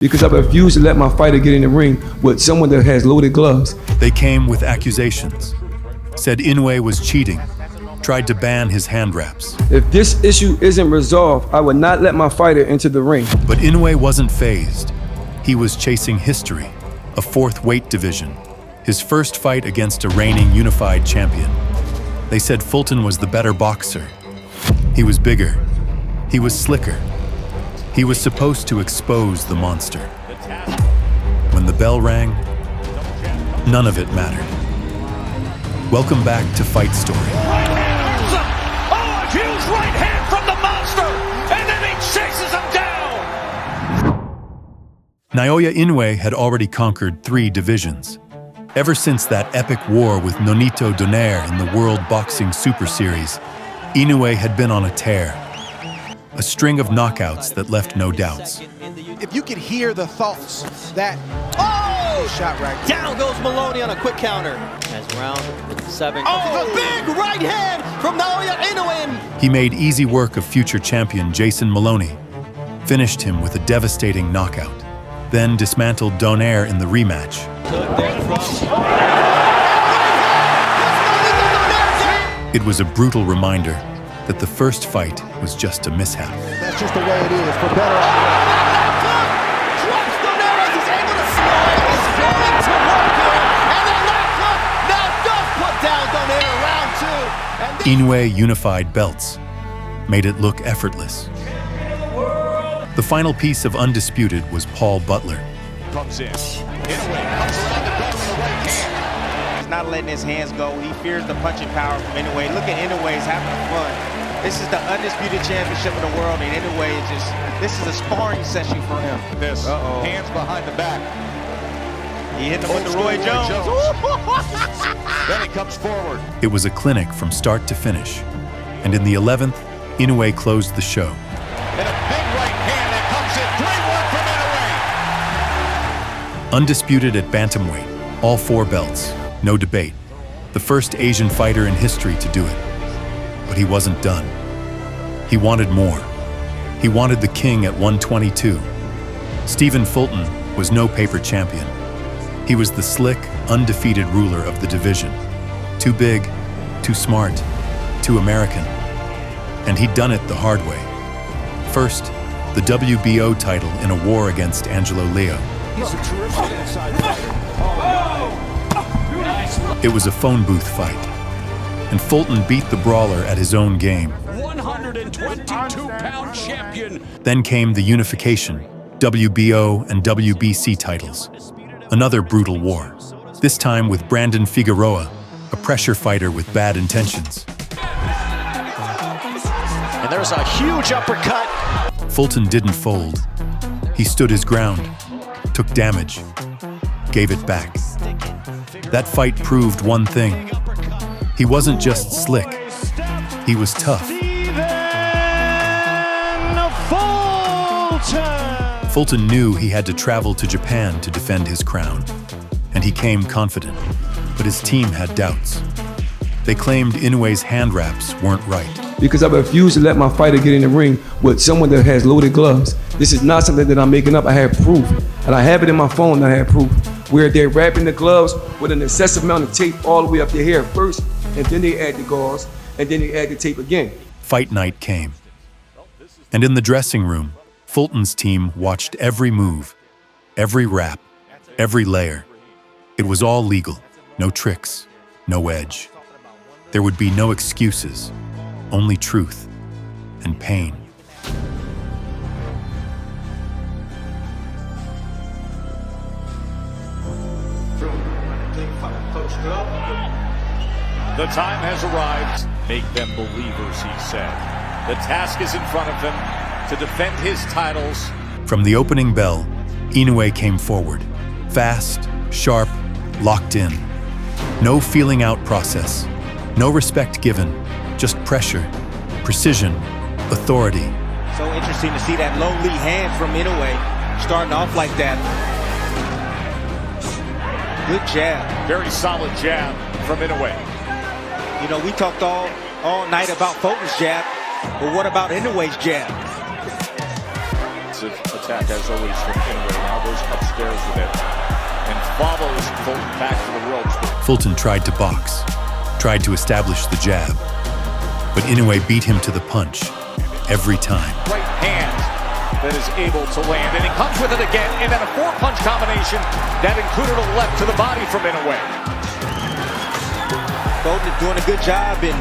because I refuse to let my fighter get in the ring with someone that has loaded gloves. They came with accusations, said Inoue was cheating, tried to ban his hand wraps. If this issue isn't resolved, I would not let my fighter into the ring. But Inoue wasn't fazed. He was chasing history, a fourth weight division, his first fight against a reigning unified champion. They said Fulton was the better boxer. He was bigger. He was slicker. He was supposed to expose the monster. When the bell rang, none of it mattered. Welcome back to Fight Story. Right hand hurts him! Oh, a huge right hand from the monster! And then he chases him down! Naoya Inoue had already conquered 3 divisions. Ever since that epic war with Nonito Donaire in the World Boxing Super Series, Inoue had been on a tear. A string of knockouts that left no doubts. If you could hear the thoughts that, oh, shot right there. Down goes Maloney on a quick counter. As round 7. Oh, a big right hand from Naoya Inoue. He made easy work of future champion Jason Maloney, finished him with a devastating knockout, then dismantled Donaire in the rematch. It was a brutal reminder that the first fight was just a mishap. That's just the way it is, for better or worse. Inoue unified belts, made it look effortless. The final piece of Undisputed was Paul Butler. Comes in. Inoue comes around the bell with a right hand. He's not letting his hands go. He fears the punching power from Inoue. Look at Inoue, he's having fun. This is the undisputed championship of the world, and Inoue is just, this is a sparring session for him. This, hands behind the back. He hit him with the Roy Jones. Then he comes forward. It was a clinic from start to finish. And in the 11th, Inoue closed the show. And a big right hand that comes in. Great work from Inoue. Undisputed at bantamweight, all 4 belts, no debate. The first Asian fighter in history to do it. But he wasn't done. He wanted more. He wanted the king at 122. Stephen Fulton was no paper champion. He was the slick, undefeated ruler of the division. Too big, too smart, too American. And he'd done it the hard way. First, the WBO title in a war against Angelo Leo. He's a terrific inside fighter. It was a phone booth fight. And Fulton beat the brawler at his own game. 122-pound champion. Then came the unification, WBO and WBC titles. Another brutal war, this time with Brandon Figueroa, a pressure fighter with bad intentions. And there's a huge uppercut. Fulton didn't fold. He stood his ground, took damage, gave it back. That fight proved one thing. He wasn't just slick, he was tough. Fulton knew he had to travel to Japan to defend his crown, and he came confident, but his team had doubts. They claimed Inoue's hand wraps weren't right. Because I refuse to let my fighter get in the ring with someone that has loaded gloves. This is not something that I'm making up. I have proof, and I have it in my phone that I have proof, where they're wrapping the gloves with an excessive amount of tape all the way up their hair first, and then they add the gauze, and then they add the tape again. Fight night came. And in the dressing room, Fulton's team watched every move, every wrap, every layer. It was all legal, no tricks, no edge. There would be no excuses, only truth and pain. The time has arrived. Make them believers, he said. The task is in front of them to defend his titles. From the opening bell, Inoue came forward. Fast, sharp, locked in. No feeling out process. No respect given. Just pressure, precision, authority. So interesting to see that low lead hand from Inoue starting off like that. Good jab. Very solid jab from Inoue. You know, we talked all night about Fulton's jab, but what about Inoue's jab? It's a attack, as always, from Inoue. Now goes upstairs with it and follows Fulton back to the ropes. Fulton tried to box, tried to establish the jab, but Inoue beat him to the punch every time. Right hand that is able to land, and he comes with it again, and then a four-punch combination that included a left to the body from Inoue. Fulton is doing a good job in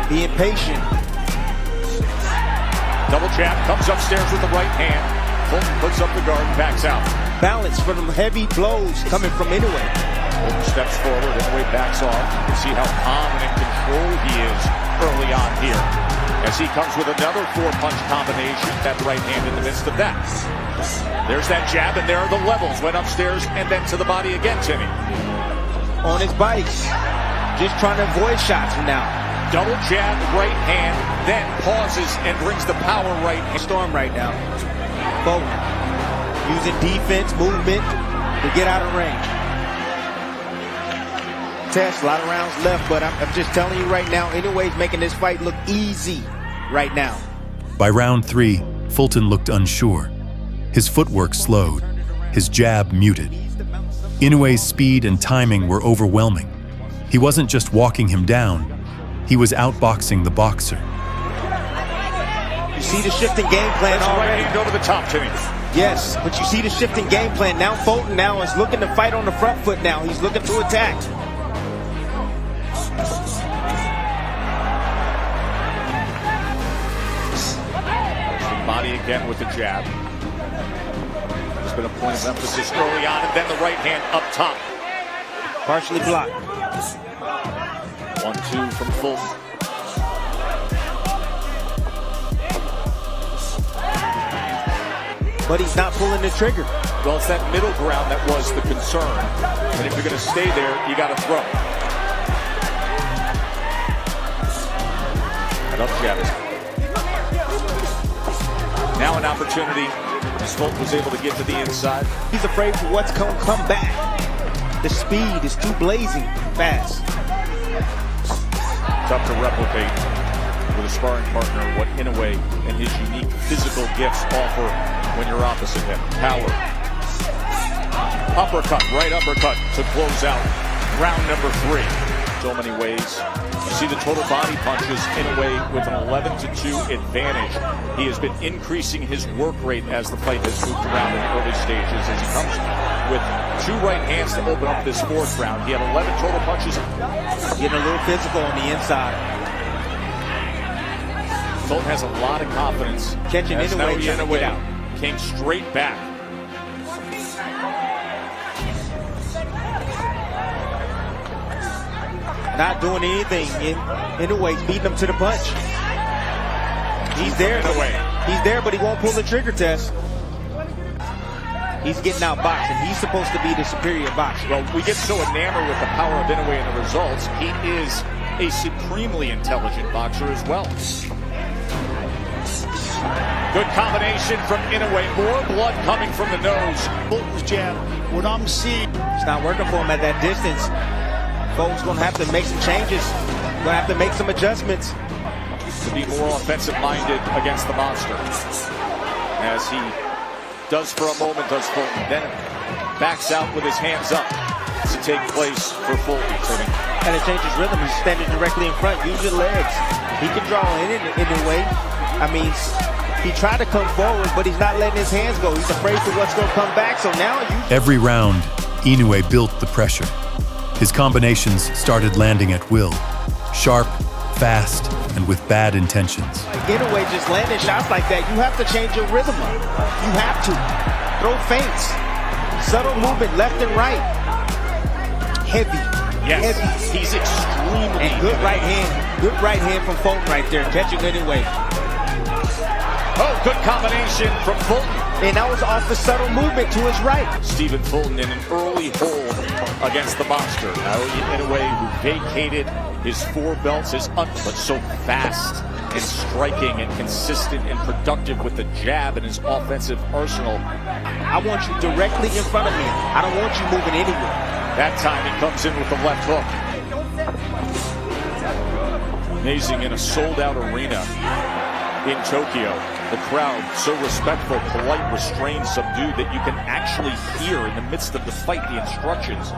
being patient. Double jab, comes upstairs with the right hand. Fulton puts up the guard, backs out. Balance for them heavy blows coming from Inoue. Fulton steps forward, Inoue backs off. You can see how calm and in control he is early on here. As he comes with another four-punch combination, that right hand in the midst of that. There's that jab, and there are the levels. Went upstairs and then to the body again, Timmy. On his bike, just trying to avoid shots from now. Double jab, right hand, then pauses and brings the power right hand. Storm right now. Fulton using defense, movement to get out of range. Test, a lot of rounds left, but I'm just telling you right now, Inoue's making this fight look easy right now. By round 3, Fulton looked unsure. His footwork slowed, his jab muted. Inoue's speed and timing were overwhelming. He wasn't just walking him down, he was outboxing the boxer. You see the shifting game plan already. Right, go to the top, Timmy. Yes, but you see the shifting game plan. Now Fulton now is looking to fight on the front foot now. He's looking to attack. Body again with the jab. There's been a point of emphasis early on, and then the right hand up top. Partially blocked. 1-2 from Fulton. But he's not pulling the trigger. Well, it's that middle ground that was the concern. And if you're going to stay there, you got to throw. And up jab. Now an opportunity as Fulton was able to get to the inside. He's afraid for what's going to come back. The speed is too blazing fast. Tough to replicate with a sparring partner what Inoue and his unique physical gifts offer when you're opposite him. Power. Uppercut, right uppercut to close out round number 3. So many ways. You see the total body punches Inoue with an 11-2 advantage. He has been increasing his work rate as the fight has moved around in the early stages. As he comes with 2 right hands to open up this 4th round. He had 11 total punches. Getting a little physical on the inside. Fulton has a lot of confidence. Catching Inoue, Inoue out. Came straight back. Not doing anything. Inoue's beating him to the punch. He's there. He's there, but he won't pull the trigger test. He's getting outboxed, and he's supposed to be the superior boxer. Well, we get so enamored with the power of Inoue and the results. He is a supremely intelligent boxer as well. Good combination from Inoue. More blood coming from the nose. Fulton's jab. What I'm seeing. It's not working for him at that distance. Fulton's going to have to make some changes. Going to have to make some adjustments. To be more offensive-minded against the monster. As he does for a moment, does Fulton. Then backs out with his hands up to take place for Fulton. Got to change his rhythm. He's standing directly in front. Use your legs. He can draw in a way. I mean, he tried to come forward, but he's not letting his hands go. He's afraid for what's going to come back. So now Every round, Inoue built the pressure. His combinations started landing at will. Sharp, fast, and with bad intentions. Inoue just landing shots like that. You have to change your rhythm up. You have to. Throw feints. Subtle movement left and right. Heavy. Yes, heavy. He's extremely and good right hand. Good right hand from Fulton right there. Catching Inoue. Oh, good combination from Fulton. And that was off the subtle movement to his right. Stephen Fulton in an early hold against the monster. Naoya Inoue, who vacated his 4 belts, but so fast and striking and consistent and productive with the jab and his offensive arsenal. I want you directly in front of me. I don't want you moving anywhere. That time he comes in with the left hook. Amazing in a sold-out arena in Tokyo. The crowd so respectful, polite, restrained, subdued that you can actually hear in the midst of the fight the instructions.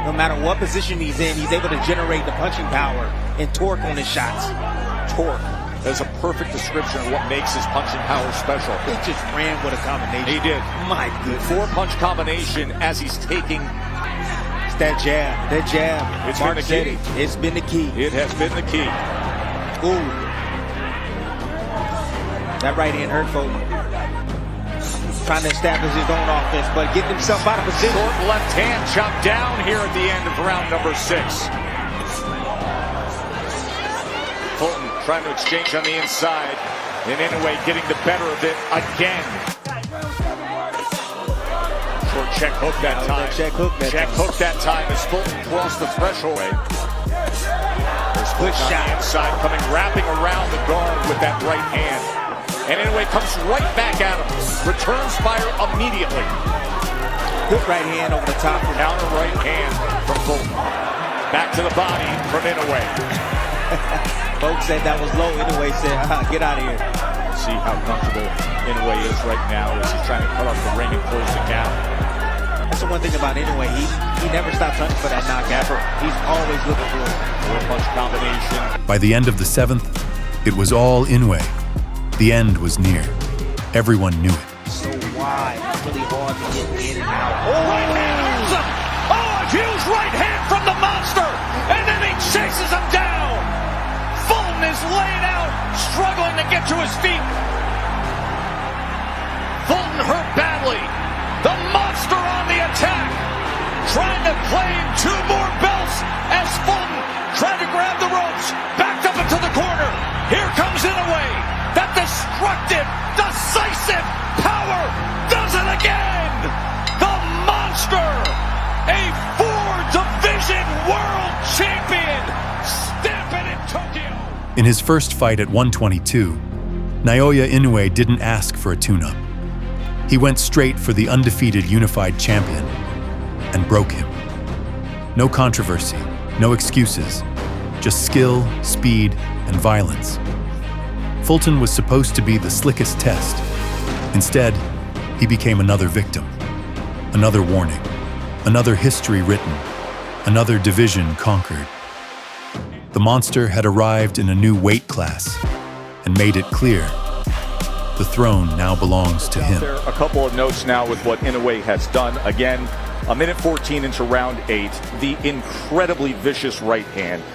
No matter what position he's in, he's able to generate the punching power and torque on his shots. Torque is a perfect description of what makes his punching power special. He just ran with a combination. He did. My goodness. 4-punch combination as he's taking. It's that jab. That jab. It's been the key. It's been the key. It has been the key. Ooh. That right hand hurt Fulton. Trying to establish his own offense, but getting himself out of position. Short left hand chopped down here at the end of round number 6. Fulton trying to exchange on the inside. And Inoue getting the better of it again. Short check hook that time. Check hook that time as Fulton crossed the threshold. There's Good Fulton shot. on the inside, coming wrapping around the guard with that right hand. And Inoue comes right back at him. Returns fire immediately. Good right hand over the top. Counter right hand from Fulton. Back to the body from Inoue. Folks said that was low. Inoue said, get out of here. See how comfortable Inoue is right now as he's trying to cut off the ring and close the gap. That's the one thing about Inoue. He never stops hunting for that knockout. He's always looking for it. 4-punch combination. By the end of the 7th, it was all Inoue. The end was near. Everyone knew it. So wide. It's really hard to get in and out. Right hand hurts him. Oh, a huge right hand from the monster. And then he chases him down. Fulton is laying out, struggling to get to his feet. Fulton hurt badly. The monster on the attack. Trying to claim 2 more belts as Fulton tried to grab the ropes. Backed up into the corner. Here comes Inoue. That destructive, decisive power does it again. The monster, a 4-division world champion, stamping in Tokyo. In his first fight at 122, Naoya Inoue didn't ask for a tune-up. He went straight for the undefeated unified champion and broke him. No controversy, no excuses, just skill, speed, and violence. Fulton was supposed to be the slickest test. Instead, he became another victim, another warning, another history written, another division conquered. The monster had arrived in a new weight class and made it clear the throne now belongs to him. There are a couple of notes now with what Inoue has done. Again, a minute 14 into round 8, the incredibly vicious right hand,